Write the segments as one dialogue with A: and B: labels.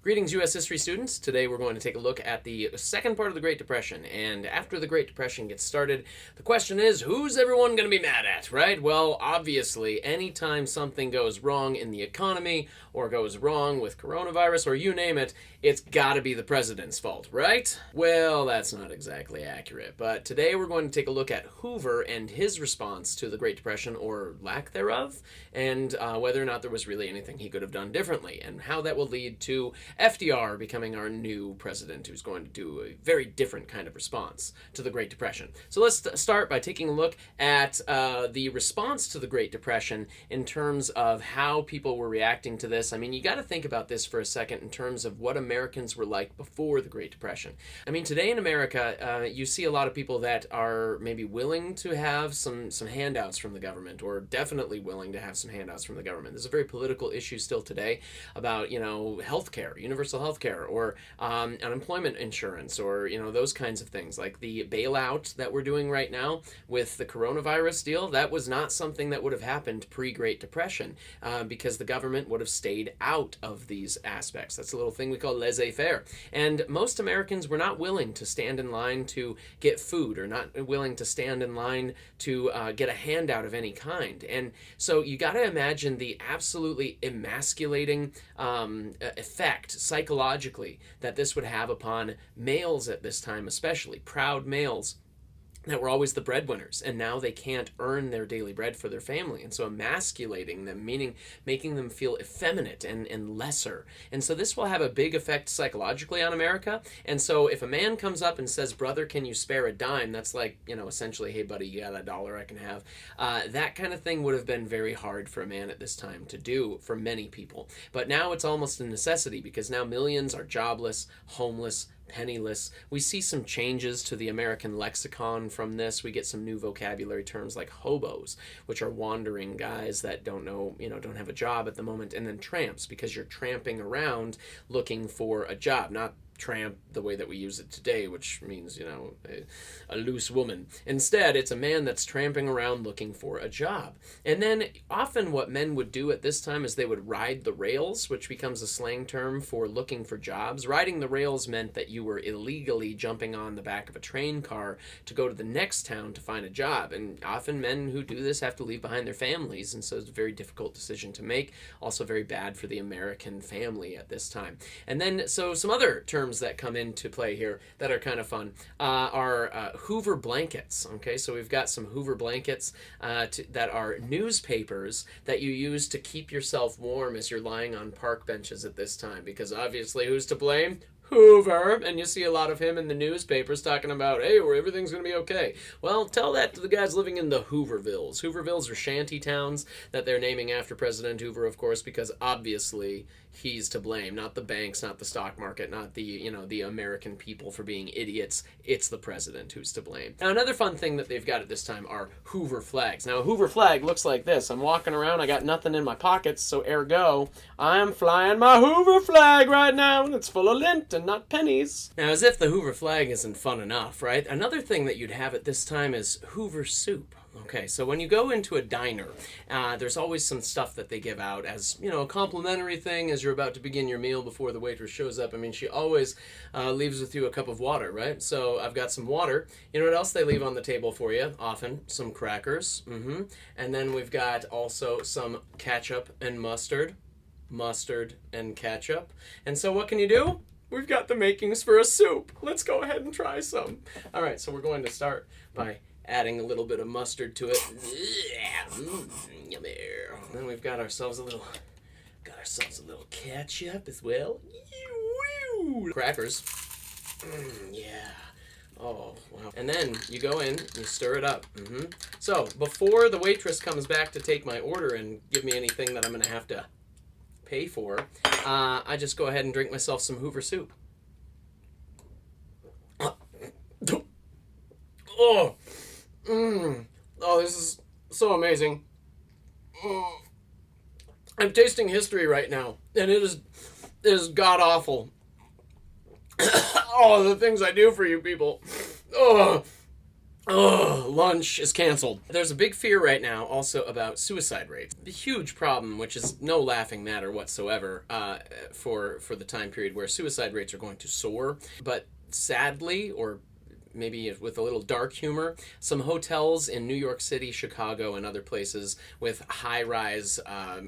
A: Greetings, U.S. history students. Today we're going to take a look at the second part of the Great Depression. And after the Great Depression gets started, the question is, who's everyone going to be mad at, right? Well, obviously, anytime something goes wrong in the economy or goes wrong with coronavirus or you name it, it's got to be the president's fault, right? Well, that's not exactly accurate. But today we're going to take a look at Hoover and his response to the Great Depression, or lack thereof, and whether or not there was really anything he could have done differently, and how that will lead to FDR becoming our new president, who's going to do a very different kind of response to the Great Depression. So let's start by taking a look at the response to the Great Depression in terms of how people were reacting to this. I mean, you got to think about this for a second in terms of what Americans were like before the Great Depression. I mean, today in America, you see a lot of people that are maybe willing to have some handouts from the government, or definitely willing to have some handouts from the government. There's a very political issue still today about, healthcare, universal health care, or unemployment insurance, or those kinds of things, like the bailout that we're doing right now with the coronavirus deal. That was not something that would have happened pre-Great Depression, because the government would have stayed out of these aspects. That's a little thing we call laissez-faire, and most Americans were not willing to stand in line to get food, or not willing to stand in line to get a handout of any kind. And so you got to imagine the absolutely emasculating effect psychologically that this would have upon males at this time, especially proud males that were always the breadwinners, and now they can't earn their daily bread for their family, and so emasculating them, meaning making them feel effeminate and lesser. And so this will have a big effect psychologically on America. And so if a man comes up and says, "Brother, can you spare a dime?" that's like, essentially, "Hey buddy, you got a dollar I can have." That kind of thing would have been very hard for a man at this time to do for many people. But now it's almost a necessity, because now millions are jobless, homeless, penniless. We see some changes to the American lexicon from this. We get some new vocabulary terms like hobos, which are wandering guys that don't have a job at the moment, and then tramps, because you're tramping around looking for a job, not tramp the way that we use it today, which means, a loose woman. Instead, it's a man that's tramping around looking for a job. And then often what men would do at this time is they would ride the rails, which becomes a slang term for looking for jobs. Riding the rails meant that you were illegally jumping on the back of a train car to go to the next town to find a job. And often men who do this have to leave behind their families, and so it's a very difficult decision to make. Also very bad for the American family at this time. And then, so some other terms that come into play here that are kind of fun are Hoover blankets. Okay, so we've got some Hoover blankets that are newspapers that you use to keep yourself warm as you're lying on park benches at this time, because obviously who's to blame? Hoover. And you see a lot of him in the newspapers talking about, hey, where everything's going to be okay. Well, tell that to the guys living in the Hoovervilles. Hoovervilles are shanty towns that they're naming after President Hoover, of course, because obviously he's to blame, not the banks, not the stock market, not the American people for being idiots. It's the president who's to blame. Now, another fun thing that they've got at this time are Hoover flags. Now, a Hoover flag looks like this. I'm walking around, I got nothing in my pockets, so ergo, I'm flying my Hoover flag right now, and it's full of lint and not pennies. Now, as if the Hoover flag isn't fun enough, right? Another thing that you'd have at this time is Hoover soup. Okay, so when you go into a diner, there's always some stuff that they give out as, a complimentary thing as you're about to begin your meal before the waitress shows up. I mean, she always leaves with you a cup of water, right? So I've got some water. You know what else they leave on the table for you? Often some crackers. And then we've got also some ketchup and mustard. Mustard and ketchup. And so what can you do? We've got the makings for a soup. Let's go ahead and try some. All right, so we're going to start by adding a little bit of mustard to it. Then we've got ourselves a little ketchup as well. Crackers. Yeah. Oh, wow. And then you go in, you stir it up. So before the waitress comes back to take my order and give me anything that I'm going to have to pay for, I just go ahead and drink myself some Hoover soup. Oh, this is so amazing. I'm tasting history right now, and it is god awful. Oh, the things I do for you people. Oh, Oh, lunch is canceled. There's a big fear right now also about suicide rates. A huge problem, which is no laughing matter whatsoever for the time period where suicide rates are going to soar. But sadly, or maybe with a little dark humor, some hotels in New York City, Chicago, and other places with high-rise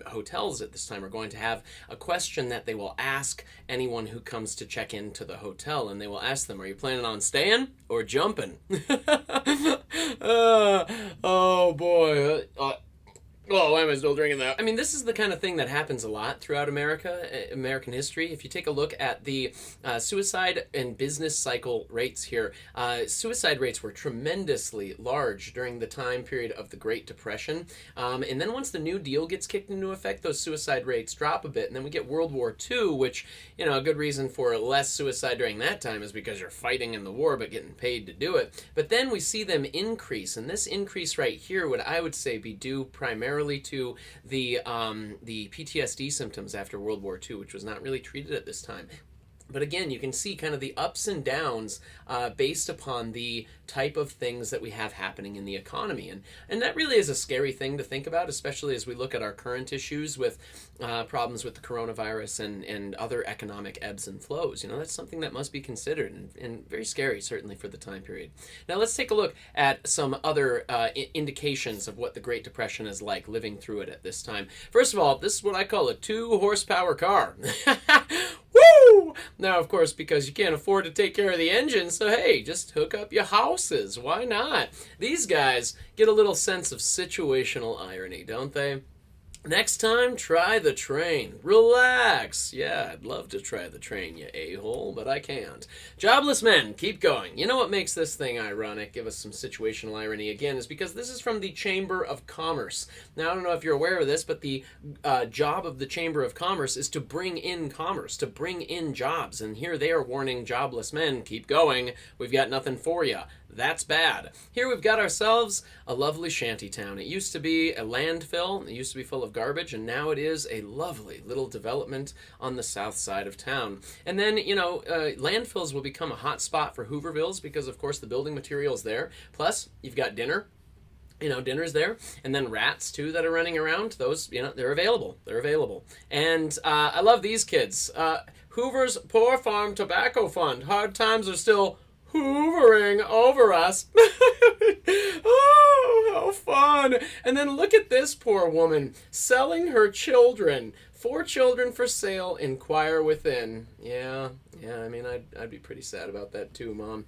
A: hotels at this time are going to have a question that they will ask anyone who comes to check into the hotel, and they will ask them, are you planning on staying or jumping? Oh boy. Oh, why am I still drinking that? I mean, this is the kind of thing that happens a lot throughout American history. If you take a look at the suicide and business cycle rates here, suicide rates were tremendously large during the time period of the Great Depression. And then once the New Deal gets kicked into effect, those suicide rates drop a bit. And then we get World War II, which, you know, a good reason for less suicide during that time is because you're fighting in the war but getting paid to do it. But then we see them increase. And this increase right here would, I would say, be due primarily to the PTSD symptoms after World War II, which was not really treated at this time. But again, you can see kind of the ups and downs based upon the type of things that we have happening in the economy. And that really is a scary thing to think about, especially as we look at our current issues with problems with the coronavirus and other economic ebbs and flows. You know, that's something that must be considered and very scary, certainly for the time period. Now, let's take a look at some other indications of what the Great Depression is like living through it at this time. First of all, this is what I call a 2-horsepower car. Woo! Now, of course, because you can't afford to take care of the engine, so hey, just hook up your houses. Why not? These guys get a little sense of situational irony, don't they? Next time, try the train. Relax. Yeah, I'd love to try the train, you a-hole, but I can't. Jobless men, keep going. You know what makes this thing ironic, give us some situational irony again, is because this is from the Chamber of Commerce. Now, I don't know if you're aware of this, but the job of the Chamber of Commerce is to bring in commerce, to bring in jobs. And here they are warning jobless men, keep going. We've got nothing for you. That's bad. Here we've got ourselves a lovely shanty town. It used to be a landfill. It used to be full of garbage, and now it is a lovely little development on the south side of town. And then, you know, landfills will become a hot spot for Hoovervilles because, of course, the building material's there. Plus, you've got dinner. You know, dinner's there. And then rats, too, that are running around. Those, you know, they're available. They're available. And I love these kids. Hoover's Poor Farm Tobacco Fund. Hard times are still hoovering over us. Oh, how fun. And then look at this poor woman selling her children. 4 children for sale, inquire within. Yeah, I mean, I'd be pretty sad about that too, Mom.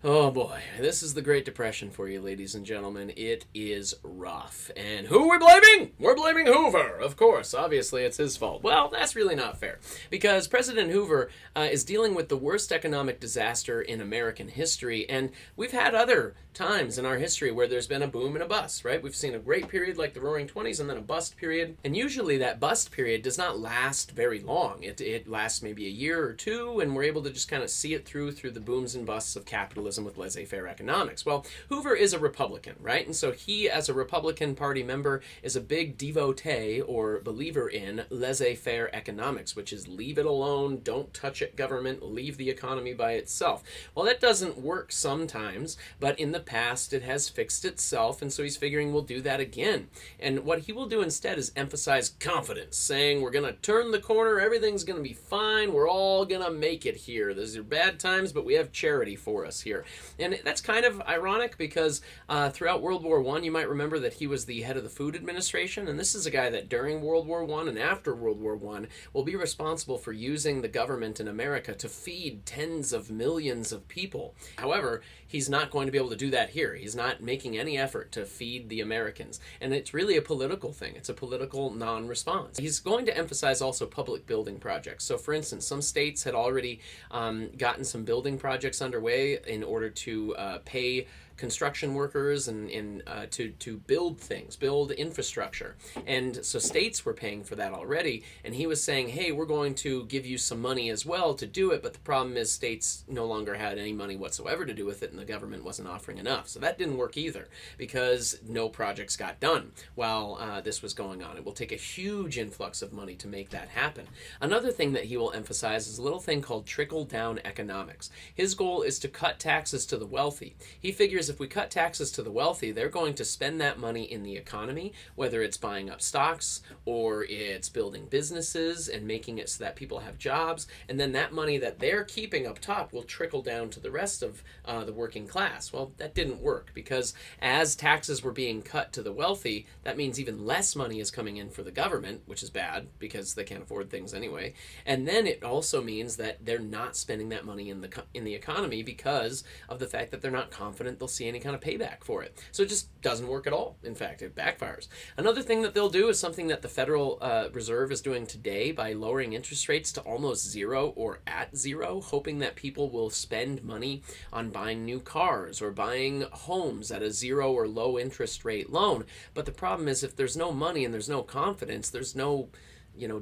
A: Oh boy, this is the Great Depression for you, ladies and gentlemen. It is rough. And who are we blaming? We're blaming Hoover, of course. Obviously, it's his fault. Well, that's really not fair, because President Hoover is dealing with the worst economic disaster in American history, and we've had other times in our history where there's been a boom and a bust, right? We've seen a great period like the Roaring Twenties and then a bust period, and usually that bust period does not last very long. It lasts maybe a year or two, and we're able to just kind of see it through the booms and busts of capitalism with laissez-faire economics. Well, Hoover is a Republican, right? And so he, as a Republican Party member, is a big devotee or believer in laissez-faire economics, which is leave it alone, don't touch it, government, leave the economy by itself. Well, that doesn't work sometimes, but in the past it has fixed itself, and so he's figuring we'll do that again. And what he will do instead is emphasize confidence, saying we're going to turn the corner, everything's going to be fine, we're all going to make it here. These are bad times, but we have charity for us here. And that's kind of ironic because throughout World War I, you might remember that he was the head of the Food Administration, and this is a guy that during World War I and after World War I will be responsible for using the government in America to feed tens of millions of people. However, he's not going to be able to do that here. He's not making any effort to feed the Americans. And it's really a political thing. It's a political non-response. He's going to emphasize also public building projects. So for instance, some states had already gotten some building projects underway in order to pay construction workers and to build things, build infrastructure. And so states were paying for that already, and he was saying, hey, we're going to give you some money as well to do it, but the problem is states no longer had any money whatsoever to do with it, and the government wasn't offering enough. So that didn't work either, because no projects got done while this was going on. It will take a huge influx of money to make that happen. Another thing that he will emphasize is a little thing called trickle-down economics. His goal is to cut taxes to the wealthy. He figures is if we cut taxes to the wealthy, they're going to spend that money in the economy, whether it's buying up stocks or it's building businesses and making it so that people have jobs. And then that money that they're keeping up top will trickle down to the rest of the working class. Well, that didn't work, because as taxes were being cut to the wealthy, that means even less money is coming in for the government, which is bad because they can't afford things anyway. And then it also means that they're not spending that money in the economy because of the fact that they're not confident they'll see any kind of payback for it. So it just doesn't work at all. In fact, it backfires. Another thing that they'll do is something that the Federal Reserve is doing today by lowering interest rates to almost zero or at zero, hoping that people will spend money on buying new cars or buying homes at a zero or low interest rate loan. But the problem is, if there's no money and there's no confidence, there's no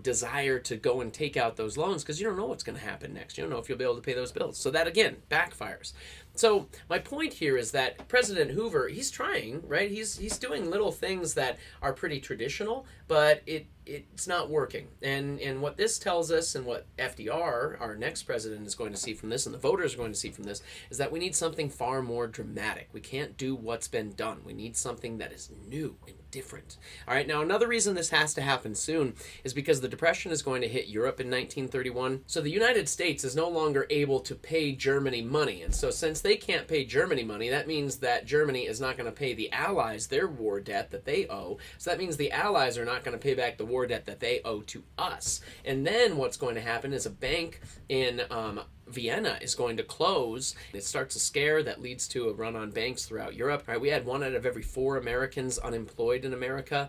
A: desire to go and take out those loans, because you don't know what's going to happen next. You don't know if you'll be able to pay those bills. So that, again, backfires. So my point here is that President Hoover, he's trying, right? He's doing little things that are pretty traditional, but it's not working. And what this tells us, and what FDR, our next president, is going to see from this, and the voters are going to see from this, is that we need something far more dramatic. We can't do what's been done. We need something that is new and different. All right, now another reason this has to happen soon is because the Depression is going to hit Europe in 1931. So the United States is no longer able to pay Germany money. And so since they can't pay Germany money, that means that Germany is not going to pay the Allies their war debt that they owe. So that means the Allies are not going to pay back the war debt that they owe to us. And then what's going to happen is a bank in Vienna is going to close. It starts a scare that leads to a run on banks throughout Europe. Right, we had 1 out of every 4 Americans unemployed in America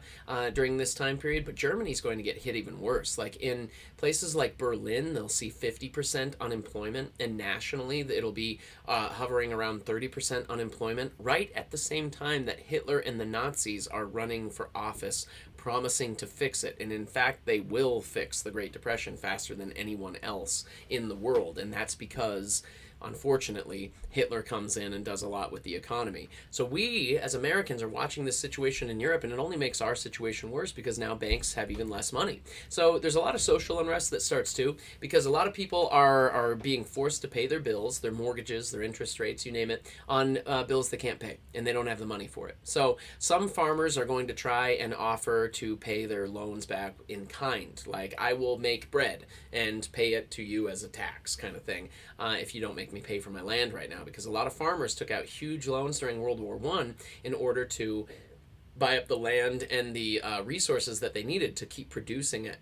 A: during this time period, but Germany's going to get hit even worse. Like in places like Berlin, they'll see 50% unemployment, and nationally it'll be hovering around 30% unemployment, right at the same time that Hitler and the Nazis are running for office, promising to fix it. And in fact, they will fix the Great Depression faster than anyone else in the world. And that's because, unfortunately, Hitler comes in and does a lot with the economy. So we, as Americans, are watching this situation in Europe, and it only makes our situation worse because now banks have even less money. So there's a lot of social unrest that starts too, because a lot of people are being forced to pay their bills, their mortgages, their interest rates, you name it, on bills they can't pay, and they don't have the money for it. So some farmers are going to try and offer to pay their loans back in kind, like I will make bread and pay it to you as a tax kind of thing, if you don't make me pay for my land right now, because a lot of farmers took out huge loans during World War I in order to buy up the land and the resources that they needed to keep producing at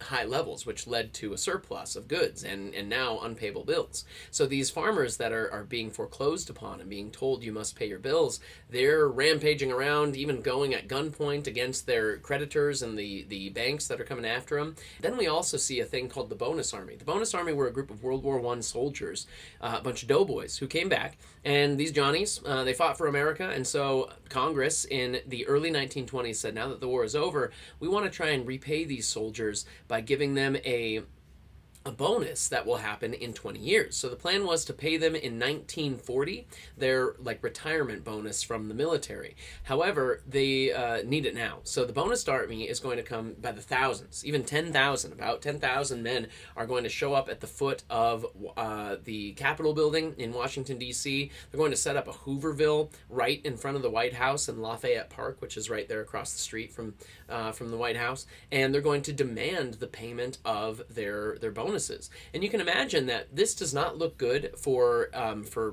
A: high levels, which led to a surplus of goods and now unpayable bills. So these farmers that are being foreclosed upon and being told you must pay your bills, they're rampaging around, even going at gunpoint against their creditors and the banks that are coming after them. Then we also see a thing called the Bonus Army. The Bonus Army were a group of World War I soldiers, a bunch of doughboys who came back, and these Johnnies, they fought for America, and so Congress in the early 1920s said, now that the war is over, we want to try and repay these soldiers by giving them a bonus that will happen in 20 years. So the plan was to pay them in 1940 their retirement bonus from the military. However, they need it now. So the Bonus Army is going to come by the thousands, even 10,000. About 10,000 men are going to show up at the foot of the Capitol building in Washington, D.C. They're going to set up a Hooverville right in front of the White House in Lafayette Park, which is right there across the street from the White House. And they're going to demand the payment of their bonus. And you can imagine that this does not look good for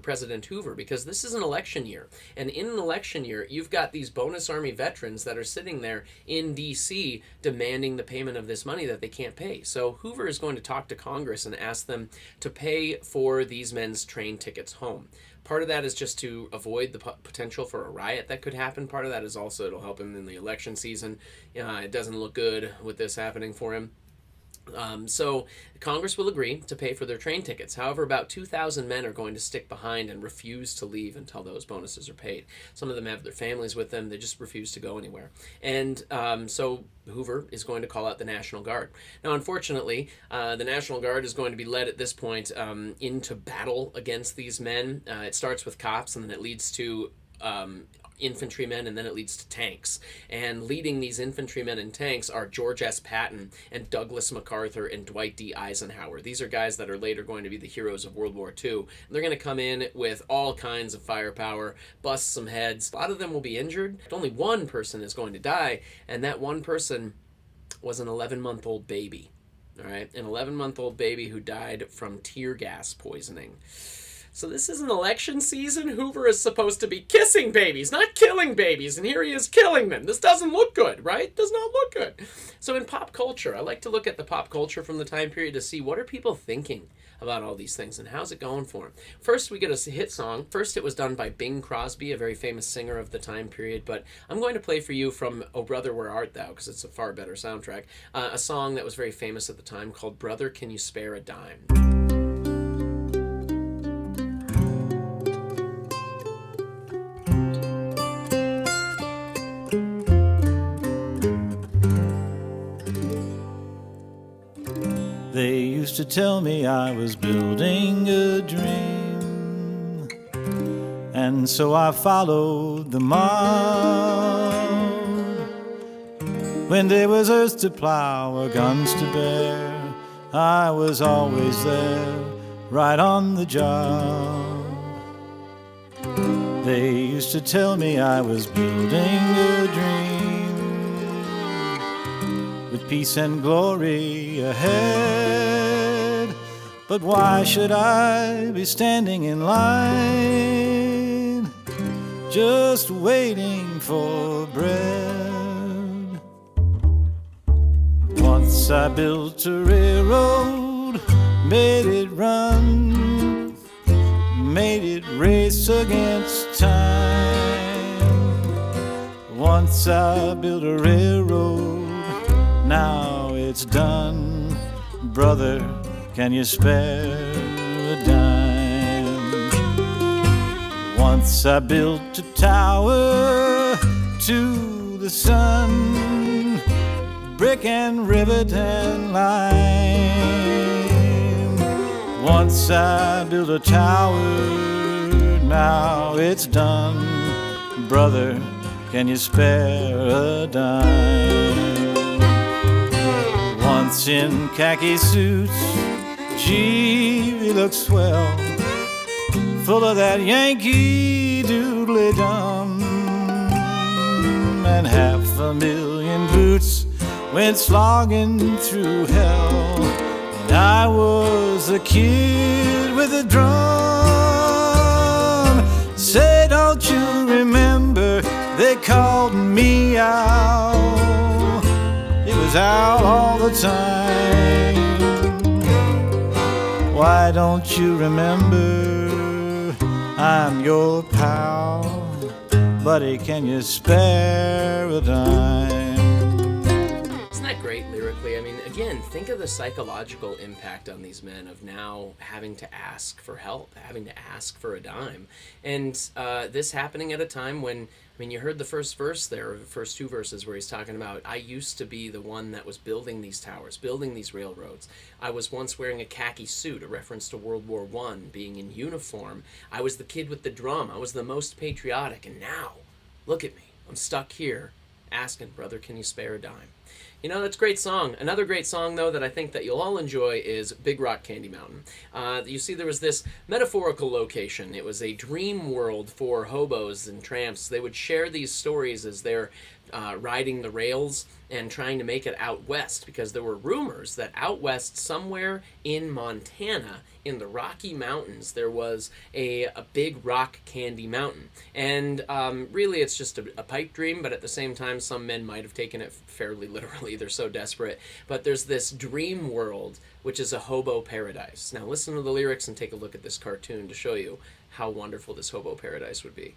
A: President Hoover, because this is an election year. And in an election year, you've got these Bonus Army veterans that are sitting there in D.C. demanding the payment of this money that they can't pay. So Hoover is going to talk to Congress and ask them to pay for these men's train tickets home. Part of that is just to avoid the potential for a riot that could happen. Part of that is also it'll help him in the election season. It doesn't look good with this happening for him. So Congress will agree to pay for their train tickets. However, about 2,000 men are going to stick behind and refuse to leave until those bonuses are paid. Some of them have their families with them. They just refuse to go anywhere. And so Hoover is going to call out the National Guard. Now, unfortunately, the National Guard is going to be led at this point into battle against these men. It starts with cops, and then it leads to infantrymen, and then it leads to tanks. And leading these infantrymen and tanks are George S. Patton and Douglas MacArthur and Dwight D. Eisenhower. These are guys that are later going to be the heroes of World War II. And they're going to come in with all kinds of firepower, bust some heads. A lot of them will be injured. Only one person is going to die, and that one person was an 11-month-old baby. All right, an 11-month-old baby who died from tear gas poisoning. So this is an election season. Hoover is supposed to be kissing babies, not killing babies, and here he is killing them. This doesn't look good, right? Does not look good. So in pop culture, I like to look at the pop culture from the time period to see what are people thinking about all these things and how's it going for them. First, we get a hit song. First, it was done by Bing Crosby, a very famous singer of the time period, but I'm going to play for you from Oh Brother, Where Art Thou, because it's a far better soundtrack, a song that was very famous at the time called Brother, Can You Spare a Dime?
B: They used to tell me I was building a dream, and so I followed the mob. When there was earth to plow or guns to bear, I was always there, right on the job. They used to tell me I was building a dream, with peace and glory ahead. But why should I be standing in line, just waiting for bread? Once I built a railroad, made it run, made it race against time. Once I built a railroad, now it's done. Brother, can you spare a dime? Once I built a tower to the sun, brick and rivet and lime. Once I built a tower, now it's done. Brother, can you spare a dime? Once in khaki suits, gee, we look swell, full of that Yankee doodly-dum, and 500,000 boots went slogging through hell, and I was a kid with a drum. Say, don't you remember they called me out? It was out all the time. Why don't you remember I'm your pal? Buddy, can you spare a dime?
A: Isn't that great lyrically? I mean, again, think of the psychological impact on these men of now having to ask for help, having to ask for a dime. And this happening at a time when, I mean, you heard the first verse there, the first two verses where he's talking about, I used to be the one that was building these towers, building these railroads. I was once wearing a khaki suit, a reference to World War I, being in uniform. I was the kid with the drum. I was the most patriotic. And now, look at me. I'm stuck here asking, brother, can you spare a dime? You know, that's a great song. Another great song, though, that I think that you'll all enjoy is Big Rock Candy Mountain. You see, there was this metaphorical location. It was a dream world for hobos and tramps. They would share these stories as they're riding the rails and trying to make it out west, because there were rumors that out west, somewhere in Montana, in the Rocky Mountains, there was a big rock candy mountain. And really, it's just a pipe dream, but at the same time, some men might have taken it fairly literally. They're so desperate. But there's this dream world, which is a hobo paradise. Now, listen to the lyrics and take a look at this cartoon to show you how wonderful this hobo paradise would be.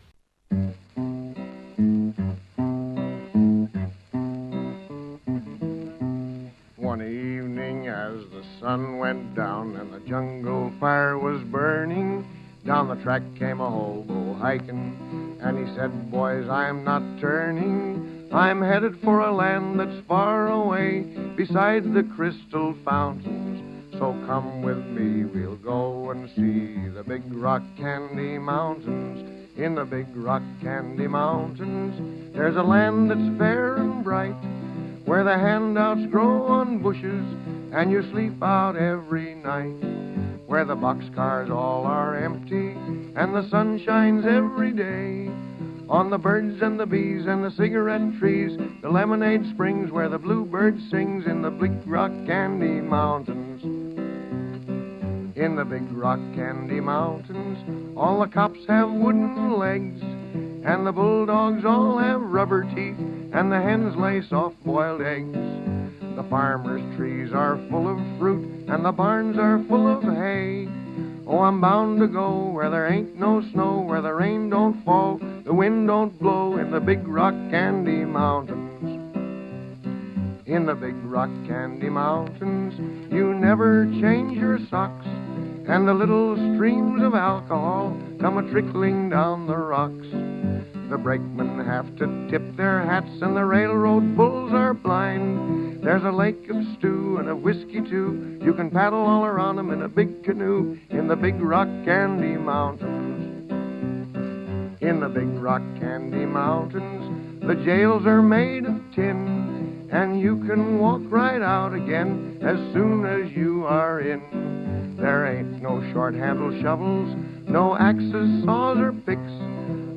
C: One evening as the sun went down and the jungle fire was burning, down the track came a hobo hiking, and he said, boys, I'm not turning. I'm headed for a land that's far away, beside the crystal fountains. So come with me, we'll go and see the big rock candy mountains. In the big rock candy mountains, there's a land that's fair and bright, where the handouts grow on bushes and you sleep out every night, where the boxcars all are empty and the sun shines every day on the birds and the bees and the cigarette trees, the lemonade springs where the bluebird sings. In the big rock candy mountains, in the big rock candy mountains, all the cops have wooden legs, and the bulldogs all have rubber teeth, and the hens lay soft-boiled eggs. The farmers' trees are full of fruit, and the barns are full of hay. Oh, I'm bound to go where there ain't no snow, where the rain don't fall, the wind don't blow, in the big rock candy mountains. In the big rock candy mountains, you never change your socks, and the little streams of alcohol come a-trickling down the rocks. The brakemen have to tip their hats, and the railroad bulls are blind. There's a lake of stew and of whiskey, too. You can paddle all around 'em in a big canoe in the big rock candy mountains. In the big rock candy mountains, the jails are made of tin, and you can walk right out again as soon as you are in. There ain't no short-handled shovels, no axes, saws, or picks.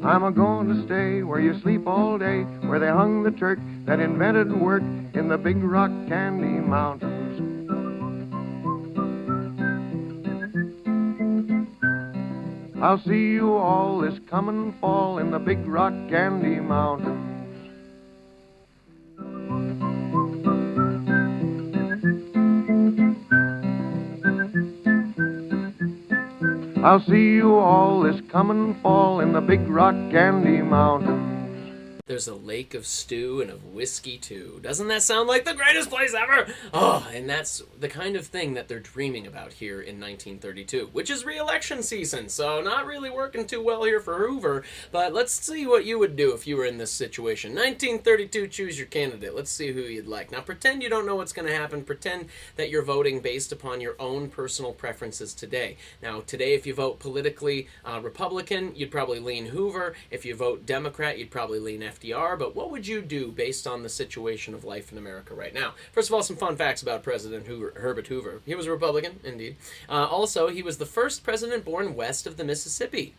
C: I'm a-going to stay where you sleep all day, where they hung the Turk that invented work, in the big rock candy mountains. I'll see you all this coming fall in the big rock candy mountains. I'll see you all this coming fall in the big rock candy mountains.
A: There's a lake of stew and of whiskey, too. Doesn't that sound like the greatest place ever? Oh, and that's the kind of thing that they're dreaming about here in 1932, which is re-election season, so not really working too well here for Hoover, but let's see what you would do if you were in this situation. 1932, choose your candidate. Let's see who you'd like. Now, pretend you don't know what's going to happen. Pretend that you're voting based upon your own personal preferences today. Now, today, if you vote politically Republican, you'd probably lean Hoover. If you vote Democrat, you'd probably lean FDR, but what would you do based on the situation of life in America right now? First of all, some fun facts about President Herbert Hoover. He was a Republican, indeed. Also, he was the first president born west of the Mississippi.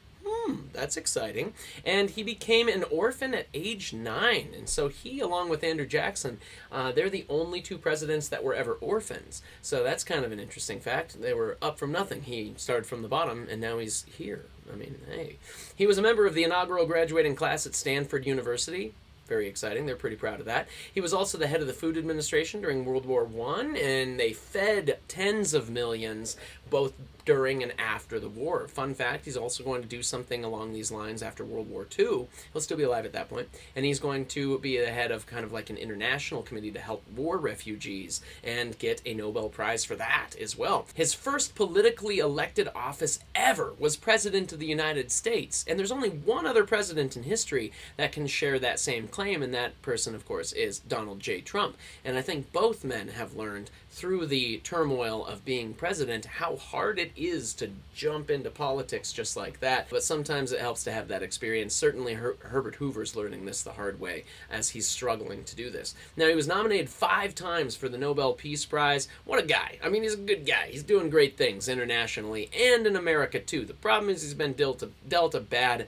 A: That's exciting. And he became an orphan at age 9. And so he, along with Andrew Jackson, they're the only two presidents that were ever orphans. So that's kind of an interesting fact. They were up from nothing. He started from the bottom, and now he's here. I mean, hey. He was a member of the inaugural graduating class at Stanford University. Very exciting. They're pretty proud of that. He was also the head of the Food Administration during World War I, and they fed tens of millions both during and after the war. Fun fact, he's also going to do something along these lines after World War II. He'll still be alive at that point. And he's going to be the head of kind of like an international committee to help war refugees and get a Nobel Prize for that as well. His first politically elected office ever was President of the United States. And there's only one other president in history that can share that same claim, and that person, of course, is Donald J. Trump. And I think both men have learned through the turmoil of being president how hard it is to jump into politics just like that. But sometimes it helps to have that experience. Certainly Herbert Hoover's learning this the hard way as he's struggling to do this. Now, he was nominated 5 times for the Nobel Peace Prize. What a guy. I mean, he's a good guy. He's doing great things internationally and in America, too. The problem is he's been dealt a bad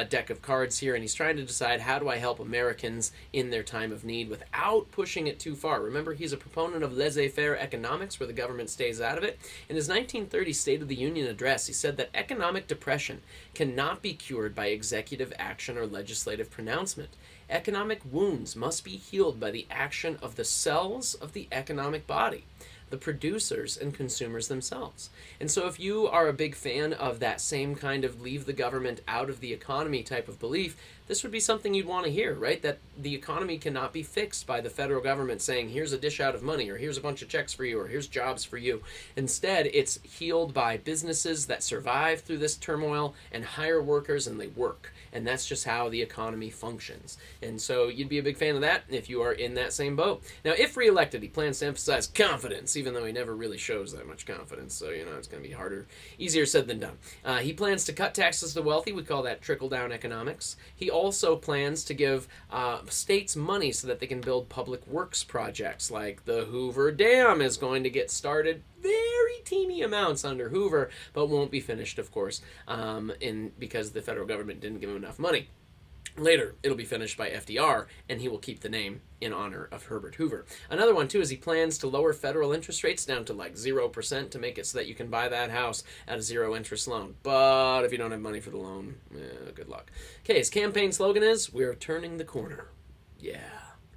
A: deck of cards here, and he's trying to decide, how do I help Americans in their time of need without pushing it too far? Remember, he's a proponent of laissez-faire economics, where the government stays out of it. In his 1930 State of the Union address, he said that economic depression cannot be cured by executive action or legislative pronouncement. Economic wounds must be healed by the action of the cells of the economic body, the producers and consumers themselves. And so if you are a big fan of that same kind of leave the government out of the economy type of belief, this would be something you'd want to hear, right? That the economy cannot be fixed by the federal government saying, here's a dish out of money, or here's a bunch of checks for you, or here's jobs for you. Instead, it's healed by businesses that survive through this turmoil and hire workers, and they work. and that's just how the economy functions. And so you'd be a big fan of that if you are in that same boat. Now, if reelected, he plans to emphasize confidence, even though he never really shows that much confidence, so it's going to be easier said than done. He plans to cut taxes to the wealthy. We call that trickle-down economics. He also plans to give states money so that they can build public works projects, like the Hoover Dam is going to get started. Very teeny amounts under Hoover, but won't be finished, of course, because the federal government didn't give him enough money. Later, it'll be finished by FDR, and he will keep the name in honor of Herbert Hoover. Another one, too, is he plans to lower federal interest rates down to like 0% to make it so that you can buy that house at a zero-interest loan. But if you don't have money for the loan, good luck. Okay, his campaign slogan is, "We're turning the corner." Yeah,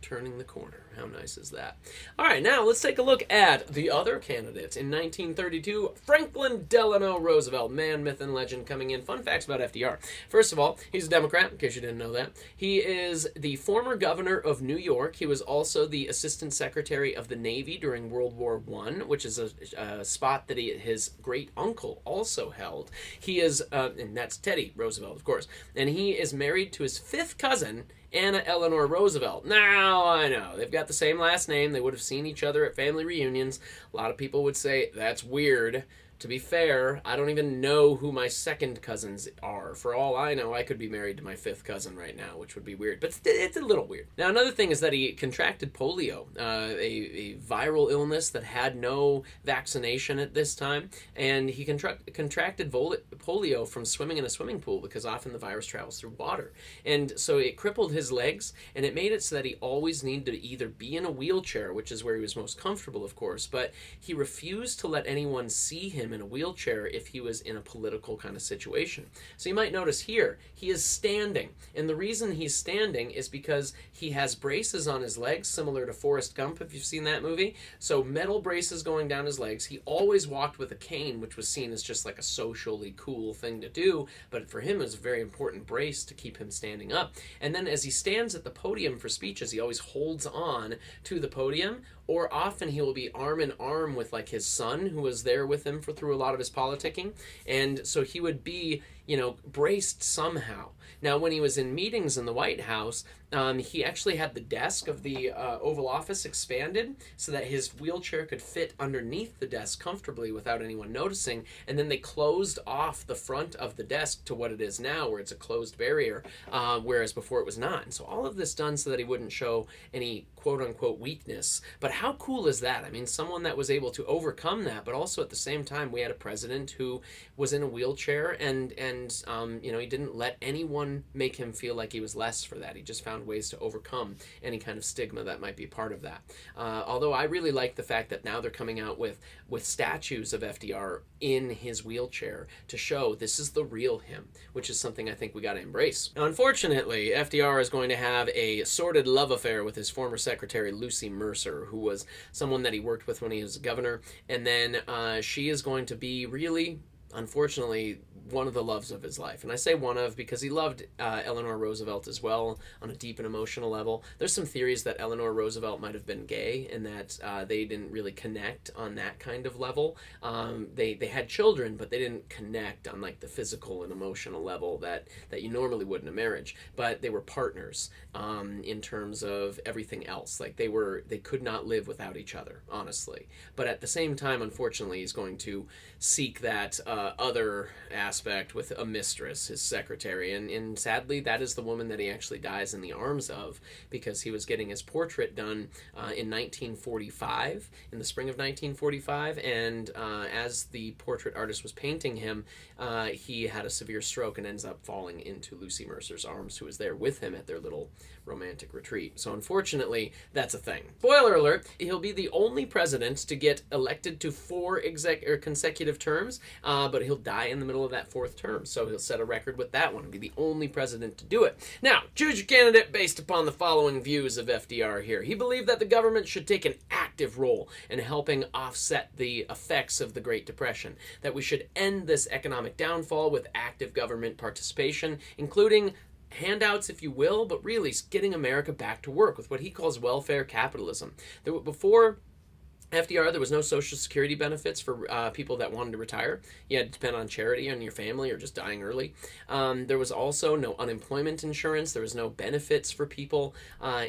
A: turning the corner. How nice is that? All right, now let's take a look at the other candidates. In 1932, Franklin Delano Roosevelt, man, myth, and legend, coming in. Fun facts about FDR. First of all, he's a Democrat, in case you didn't know that. He is the former governor of New York. He was also the Assistant Secretary of the Navy during World War I, which is a spot that his great-uncle also held. He is, and that's Teddy Roosevelt, of course, and he is married to his fifth cousin, Anna Eleanor Roosevelt. Now, I know, they've got the same last name. They would have seen each other at family reunions. A lot of people would say, that's weird. To be fair, I don't even know who my second cousins are. For all I know, I could be married to my fifth cousin right now, which would be weird. But it's a little weird. Now, another thing is that he contracted polio, a viral illness that had no vaccination at this time. And he contracted polio from swimming in a swimming pool, because often the virus travels through water. And so it crippled his legs, and it made it so that he always needed to either be in a wheelchair, which is where he was most comfortable, of course, but he refused to let anyone see him in a wheelchair if he was in a political kind of situation. So you might notice here, he is standing. And the reason he's standing is because he has braces on his legs, similar to Forrest Gump, if you've seen that movie. So metal braces going down his legs. He always walked with a cane, which was seen as just like a socially cool thing to do, but for him it was a very important brace to keep him standing up. And then as he stands at the podium for speeches, he always holds on to the podium, or often he will be arm in arm with like his son, who was there with him through a lot of his politicking. And so he would be, braced somehow. Now, when he was in meetings in the White House, he actually had the desk of the Oval Office expanded so that his wheelchair could fit underneath the desk comfortably without anyone noticing. And then they closed off the front of the desk to what it is now, where it's a closed barrier, whereas before it was not. And so all of this done so that he wouldn't show any quote-unquote weakness. But how cool is that? I mean, someone that was able to overcome that, but also at the same time, we had a president who was in a wheelchair, and he didn't let anyone make him feel like he was less for that. He just found ways to overcome any kind of stigma that might be part of that. Although I really like the fact that now they're coming out with statues of FDR in his wheelchair to show this is the real him, which is something I think we got to embrace. Now, unfortunately, FDR is going to have a sordid love affair with his former secretary, Lucy Mercer, who was someone that he worked with when he was governor, and then she is going to be really, unfortunately, one of the loves of his life. And I say one of because he loved Eleanor Roosevelt as well on a deep and emotional level. There's some theories that Eleanor Roosevelt might have been gay and that they didn't really connect on that kind of level. They had children, but they didn't connect on like the physical and emotional level that you normally would in a marriage. But they were partners in terms of everything else. Like they could not live without each other, honestly. But at the same time, unfortunately, he's going to seek that other aspect with a mistress, his secretary, and sadly that is the woman that he actually dies in the arms of, because he was getting his portrait done in 1945, in the spring of 1945, and as the portrait artist was painting him, he had a severe stroke and ends up falling into Lucy Mercer's arms, who was there with him at their little romantic retreat. So unfortunately, that's a thing. Spoiler alert, he'll be the only president to get elected to 4 consecutive terms, but he'll die in the middle of that 4th term. So he'll set a record with that one. He'll be the only president to do it. Now, choose your candidate based upon the following views of FDR here. He believed that the government should take an active role in helping offset the effects of the Great Depression, that we should end this economic downfall with active government participation, including handouts, if you will, but really getting America back to work with what he calls welfare capitalism. Before FDR, there was no Social Security benefits for people that wanted to retire. You had to depend on charity and your family or just dying early. There was also no unemployment insurance. There was no benefits for people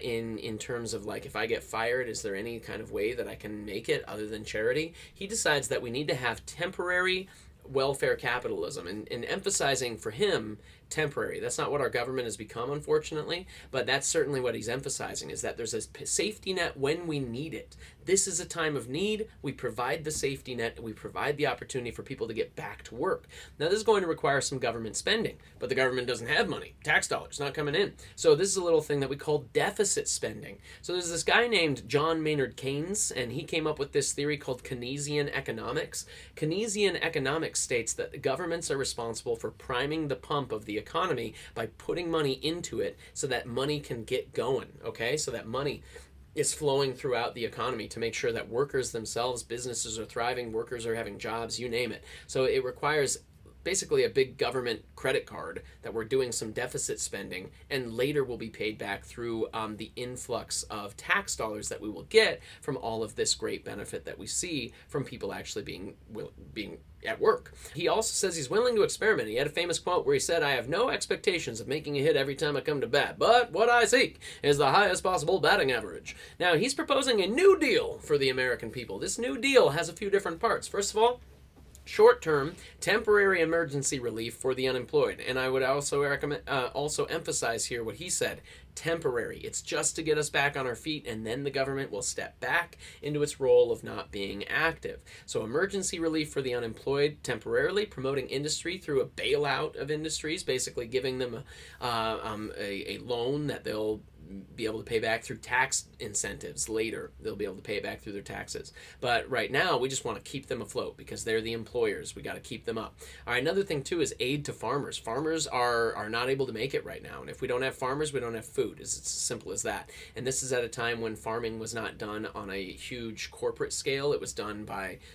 A: in terms of, like, if I get fired, is there any kind of way that I can make it other than charity? He decides that we need to have temporary welfare capitalism, and emphasizing for him temporary. That's not what our government has become, unfortunately, but that's certainly what he's emphasizing, is that there's a safety net when we need it. This is a time of need. We provide the safety net. We provide the opportunity for people to get back to work. Now, this is going to require some government spending, but the government doesn't have money. Tax dollars not coming in. So this is a little thing that we call deficit spending. So there's this guy named John Maynard Keynes, and he came up with this theory called Keynesian economics. Keynesian economics states that governments are responsible for priming the pump of the economy by putting money into it so that money can get going, okay? So that money is flowing throughout the economy to make sure that workers themselves, businesses are thriving, workers are having jobs, you name it. So it requires basically a big government credit card that we're doing some deficit spending, and later will be paid back through the influx of tax dollars that we will get from all of this great benefit that we see from people actually being at work. He also says he's willing to experiment. He had a famous quote where he said, "I have no expectations of making a hit every time I come to bat, but what I seek is the highest possible batting average." Now, he's proposing a new deal for the American people. This new deal has a few different parts. First of all, short-term, temporary emergency relief for the unemployed. And I would also emphasize here what he said, temporary. It's just to get us back on our feet, and then the government will step back into its role of not being active. So emergency relief for the unemployed temporarily, promoting industry through a bailout of industries, basically giving them a loan that they'll be able to pay back through tax incentives later. They'll be able to pay it back through their taxes. But right now, we just want to keep them afloat because they're the employers. We got to keep them up. All right, another thing, too, is aid to farmers. Farmers are not able to make it right now. And if we don't have farmers, we don't have food. It's as simple as that. And this is at a time when farming was not done on a huge corporate scale. It was done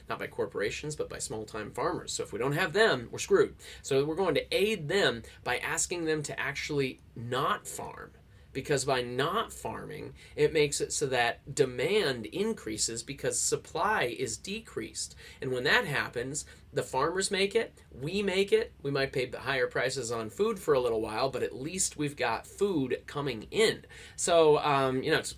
A: not by corporations, but by small-time farmers. So if we don't have them, we're screwed. So we're going to aid them by asking them to actually not farm. Because by not farming, it makes it so that demand increases because supply is decreased. And when that happens, the farmers make it, we might pay higher prices on food for a little while, but at least we've got food coming in. So, it's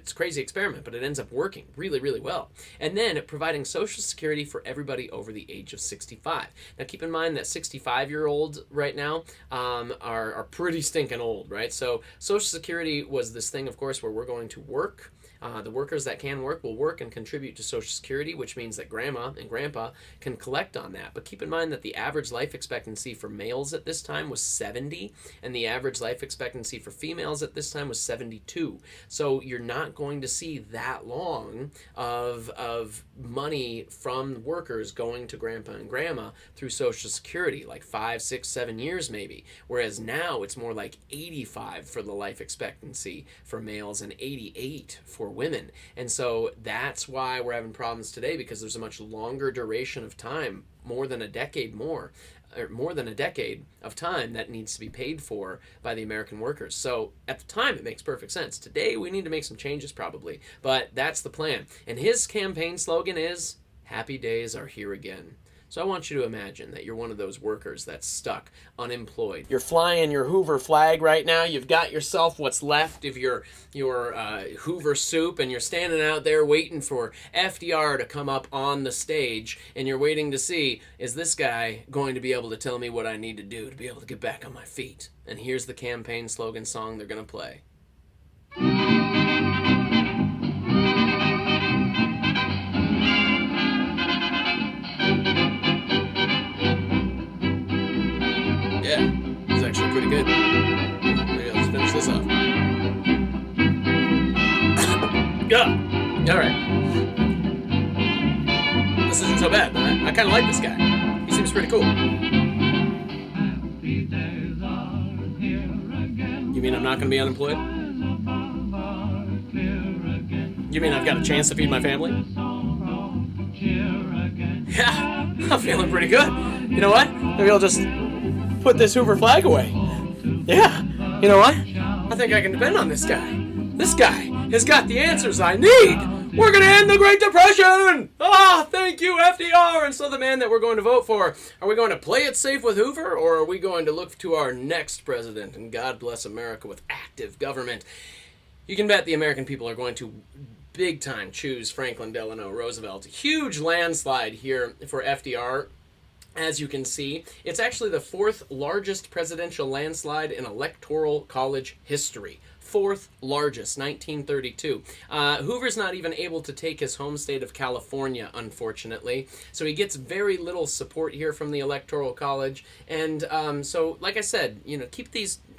A: a crazy experiment, but it ends up working really, really well. And then providing Social Security for everybody over the age of 65. Now, keep in mind that 65-year-olds right now are pretty stinking old, right? So Social Security was this thing, of course, where we're going to work. The workers that can work will work and contribute to Social Security, which means that grandma and grandpa can collect on that. But keep in mind that the average life expectancy for males at this time was 70, and the average life expectancy for females at this time was 72. So you're not going to see that long of money from workers going to grandpa and grandma through Social Security, like 5, 6, 7 years maybe. Whereas now it's more like 85 for the life expectancy for males and 88 for women. And so that's why we're having problems today, because there's a much longer duration of time, more than a decade of time that needs to be paid for by the American workers. So at the time, it makes perfect sense. Today, we need to make some changes probably, but that's the plan. And his campaign slogan is, "Happy days are here again." So I want you to imagine that you're one of those workers that's stuck, unemployed. You're flying your Hoover flag right now. You've got yourself what's left of your Hoover soup, and you're standing out there waiting for FDR to come up on the stage, and you're waiting to see, is this guy going to be able to tell me what I need to do to be able to get back on my feet? And here's the campaign slogan song they're going to play. Yeah, it's actually pretty good. Maybe let's finish this off. Yeah, all right. This isn't so bad. I kind of like this guy. He seems pretty cool. You mean I'm not going to be unemployed? You mean I've got a chance to feed my family? Yeah, I'm feeling pretty good. You know what? Maybe I'll just put this Hoover flag away. Yeah, you know what? I think I can depend on this guy. This guy has got the answers I need. We're going to end the Great Depression! Ah, thank you, FDR! And so the man that we're going to vote for, are we going to play it safe with Hoover, or are we going to look to our next president? And God bless America with active government. You can bet the American people are going to big time choose Franklin Delano Roosevelt. Huge landslide here for FDR. As you can see, it's actually the fourth largest presidential landslide in Electoral College history. Fourth largest, 1932. Hoover's not even able to take his home state of California, unfortunately. So he gets very little support here from the Electoral College. And so, like I said,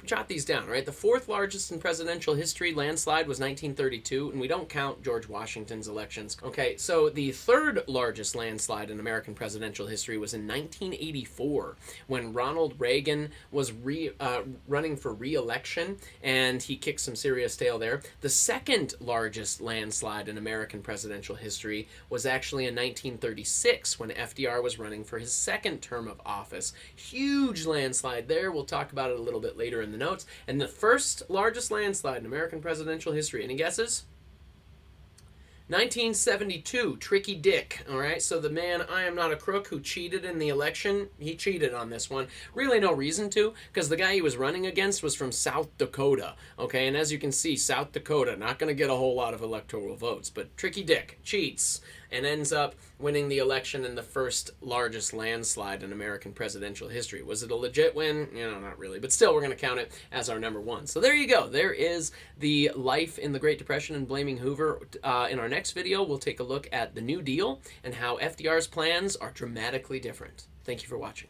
A: jot these down, right? The fourth largest in presidential history landslide was 1932, and we don't count George Washington's elections. Okay, so the third largest landslide in American presidential history was in 1984, when Ronald Reagan was running for re-election, and he kicked some serious tail there. The second largest landslide in American presidential history was actually in 1936, when FDR was running for his second term of office. Huge landslide there. We'll talk about it a little bit later in the notes. And the first largest landslide in American presidential history. Any guesses? 1972, Tricky Dick. All right, so the man, I am not a crook, who cheated in the election, he cheated on this one. Really no reason to, because the guy he was running against was from South Dakota. Okay, and as you can see, South Dakota, not going to get a whole lot of electoral votes, but Tricky Dick cheats and ends up winning the election in the first largest landslide in American presidential history. Was it a legit win? Not really, but still we're going to count it as our number one. So there you go. There is the life in the Great Depression and blaming Hoover. In our next video, we'll take a look at the New Deal and how FDR's plans are dramatically different. Thank you for watching.